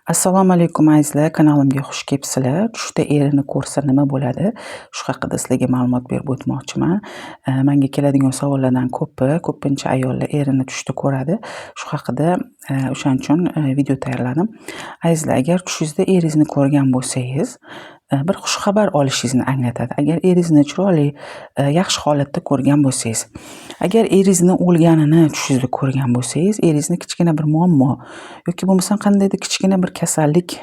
Assalomu alaykum azizlar, kanalimga xush kelibsizlar. Tushda erini ko'rsa nima bo'ladi? Shu haqida sizlarga ma'lumot berib o'tmoqchiman. Menga keladigan savollardan ko'pincha ayollar erini tushda ko'radi. Shu haqida o'shaning uchun video tayyorladim. Azizlar, agar tushingizda eringizni ko'rgan bo'lsangiz, bir xushxabar olishingizni anglatadi. Agar eringizni chiroyli, yaxshi holatda ko'rgan bo'lsangiz, agar eringizni o'lganini tushingizda ko'rgan bo'lsangiz, eringizni kichkina bir muammo yoki bo'lmasam qandaydir kichkina bir kasallik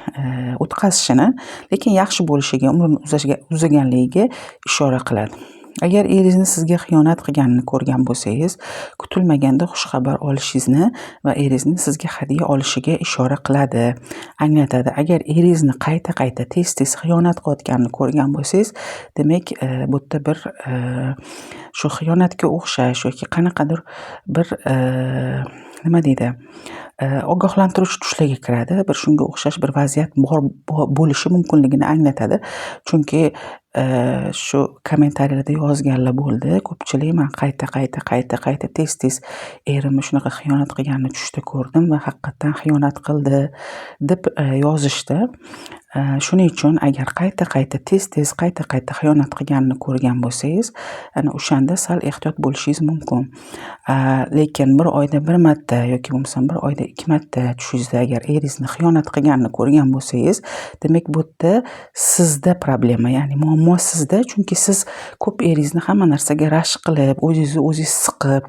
o'tkazishini, lekin yaxshi bo'lishiga, umrini uzaganligiga ishora qiladi. Agar eringizni sizga xiyonat qilganini ko'rgan bo'lsangiz, kutilmaganda xushxabar olishingizni va eringizni sizga hadya olishiga ishora qiladi, anglatadi. Agar eringizni qayta tez xiyonat qilayotganini ko'rgan bo'lsangiz, demak bu yerda bir shu xiyonatga o'xshash yoki qanaqadir bir nima deydi, ogohlantiruvchi tushlarga kiradi. Bir shunga o'xshash bir vaziyat bo'lishi mumkinligini anglatadi. Chunki shu kommentariyalarda yozganlar bo'ldi. Ko'pchilik men qayta tez erimni shunaqa xiyonat qilganini tushda ko'rdim va haqiqatan xiyonat qildi deb yozishdi. Shuning uchun agar tez qayta xiyonat qilganini ko'rgan bo'lsangiz, ana o'shanda sal ehtiyot bo'lishingiz mumkin. Lekin bir oyda bir marta yoki bo'lmasam bir oyda 2 marta tushingizda agar eringizni xiyonat qilganini ko'rgan bo'lsangiz, demak bu yerda sizda problema, ya'ni muammo sizda. Chunki siz ko'p eringizni hamma narsaga rashk qilib, o'zingiz siqib,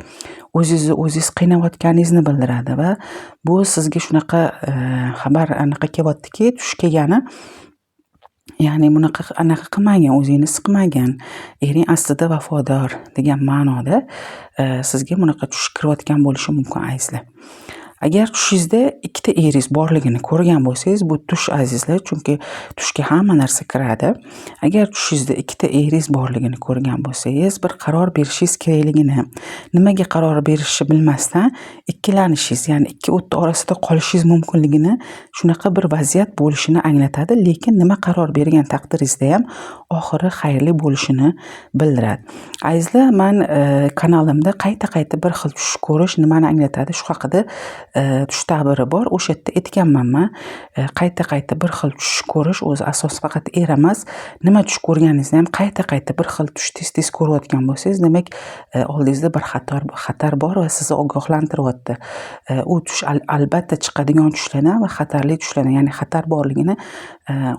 o'zingiz qiynayotganingizni bildiradi va bu sizga shunaqa xabar anaqa kelyaptiki, tush kelgani, ya'ni anaqa qilmagin, o'zingni siqmagin, ering aslida vafodor degan ma'noda sizga bunaqa tush kirayotgan bo'lishi mumkin azizlar. Agar tushingizda ikkita eringiz borligini ko'rgan bo'lsangiz, bu tush azizlar, chunki tushga hamma narsa kiradi. Agar tushingizda ikkita eringiz borligini ko'rgan bo'lsangiz, bir qaror berishingiz kerakligini, nimaga qaror berishni bilmasdan ikkilanishingiz, ya'ni ikki o'tni orasida qolishingiz mumkinligini, shunaqa bir vaziyat bo'lishini anglatadi. Lekin nima qaror bergan taqdiringizda ham oxiri xayrli bo'lishini bildiradi. Azizlar, men kanalimda qayta bir xil tush ko'rish nimani anglatadi, shu haqida tush ta'biri bor. O'sha yerda aytganman men. Qayta bir xil tush ko'rish o'zi asos faqat emas. Nima tush ko'rganingizni ham qayta bir xil tush tez ko'rayotgan bo'lsangiz, demak oldingizda bir xatar bor va sizni ogohlantiryapti. U tush albatta chiqadigan tushlardan va xatarli tushlardan, ya'ni xatar borligini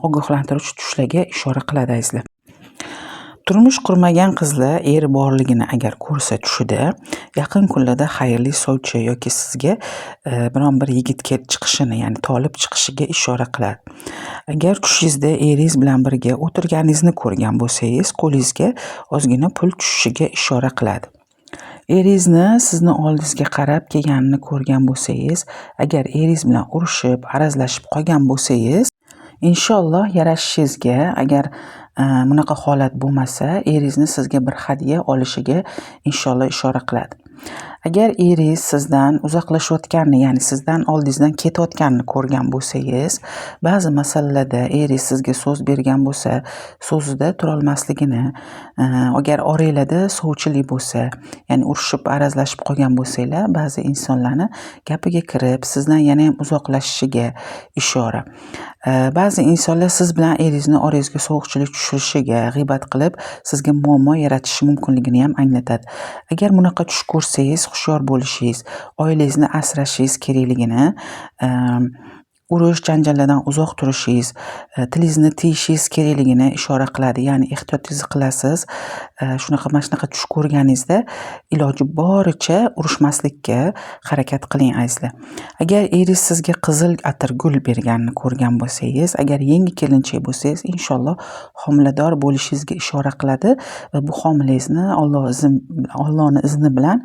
ogohlantiruvchi tushlarga ishora qiladi azizlar. Turmush qurmagan qizlar eri borligini agar ko'rsa tushida, yaqin kunlarda xayrli sovchi yoki sizga biron bir yigit kelib chiqishini, ya'ni tolib chiqishiga ishora qiladi. Agar tushingizda eringiz bilan birga o'tirganingizni ko'rgan bo'lsangiz, qo'lingizga ozgina pul tushishiga ishora qiladi. Eringizni sizni oldingizga qarab kelganini ko'rgan bo'lsangiz, agar eringiz bilan urushib, arazlashib qolgan bo'lsangiz, inshaalloh yarashishingizga, agar bunaqa holat bo'lmasa, eringizni sizga bir hadya olishiga inshaalloh ishora qiladi. Agar eringiz sizdan uzoqlashayotganini, ya'ni sizdan oldingizdan ketayotganini ko'rgan bo'lsangiz, ba'zi masalalarda eringiz sizga so'z bergan bo'lsa, so'zida tura olmasligini, agar oranglarda sovchilik bo'lsa, ya'ni urushib arazlashib qolgan bo'lsanglar, ba'zi insonlarni gapiga kirib, sizdan yana ham uzoqlashishiga ishora. Ba'zi insonlar siz bilan eringizni orangizga sovuqchilik tushirishiga, g'iybat qilib, sizga muammo yaratishi mumkinligini ham anglatadi. Agar bunaqa tush ko'rsangiz, hushyor bo'lishingiz, oilangizni asrashingiz kerakligini, urush janjallardan uzoq turishingiz, tilingizni tiyishingiz kerakligini ishora qiladi. Ya'ni ehtiyotingizni qilasiz. Shunaqa tush ko'rganingizda iloji boricha urushmaslikka harakat qiling azizlar. Agar eringiz sizga qizil atirgul berganini ko'rgan bo'lsangiz, agar yangi kelinchak bo'lsangiz, inshaalloh homilador bo'lishingizga ishora qiladi va bu homilangizni Allohning izni bilan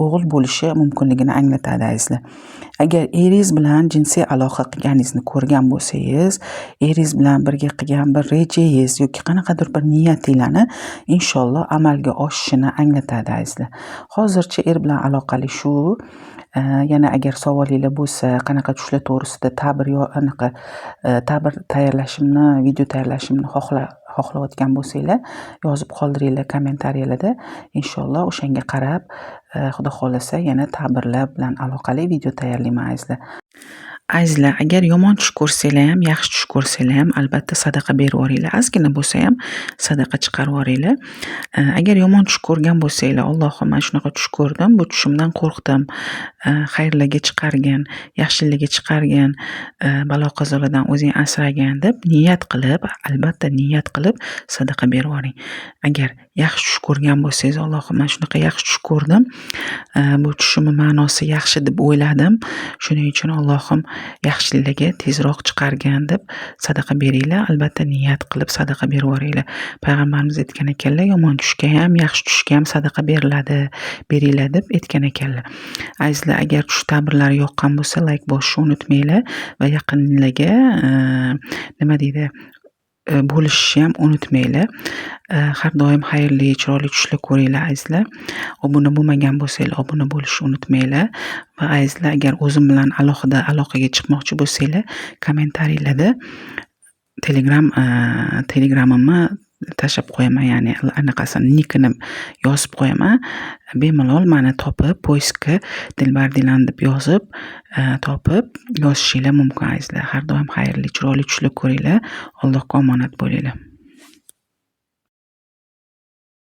o'g'il bo'lishi mumkinligini anglatadi azizlar. Agar eringiz bilan jinsiy aloqa qilganingizni ko'rgan bo'lsangiz, eringiz bilan birga qilgan bir rejangiz yoki qanaqadir bir niyatinglarni inshaalloh amalga oshishini anglatadi azizlar. Hozircha bilan aloqali shu. Yana agar savolinglar bo'lsa, qanaqa tushlar to'g'risida ta'bir tayyorlashimni, video tayyorlashimni xohlayotgan bo'lsanglar, yozib qoldiringlar kommentariyalarda. Inshaalloh o'shanga qarab, Xudo xolasa yana ta'birlar bilan aloqali video tayyorlayman azizlar. Azizlar, agar yomon tush ko'rsanglar ham, yaxshi tush ko'rsanglar ham albatta sadaqa berib yuboringlar. Ozgina bo'lsa ham sadaqa chiqarib yuboringlar. Agar yomon tush ko'rgan bo'lsanglar, Allohim mana shunaqa tush ko'rdim, bu tushimdan qo'rqdim, xayrlarga chiqargin, yaxshilikka chiqargin, balo-qazolardan o'zing asragin deb niyat qilib, albatta niyat qilib sadaqa berib yuboring. Agar yaxshi tush ko'rgan bo'lsangiz, Allohim mana shunaqa yaxshi tush ko'rdim, bu tushimni ma'nosi yaxshi deb o'yladim. Shuning uchun Allohim yaxshiliklarga tezroq chiqargin deb sadaqa beringlar. Albatta niyat qilib sadaqa berib yuboringlar. Payg'ambarimiz aytgan ekanlar, yomon tushga ham, yaxshi tushga ham sadaqa beriladi, beringlar deb aytgan ekanlar. Azizlar, agar tush ta'birlari yoqqan bo'lsa, layk bosishni unutmanglar va yaqinlarga nima deydi, bo'lishishni ham unutmanglar. Har doim xayrli, chiroyli tushlar ko'ringlar azizlar. Obuna bo'lmagan bo'lsanglar, obuna bo'lishni unutmanglar. Va azizlar, agar o'zim bilan alohida aloqaga chiqmoqchi bo'lsanglar, kommentariylarda telegramimni tashlab qo'yaman, ya'ni anaqasini nikini yozib qo'yaman. Bemalol mani topib, poiskka Dilbar Dilan deb yozib, topib yozishinglar mumkin azizlar. Har doim xayrli, chiroyli tushlar ko'ringlar. Allohga omonat bo'linglar.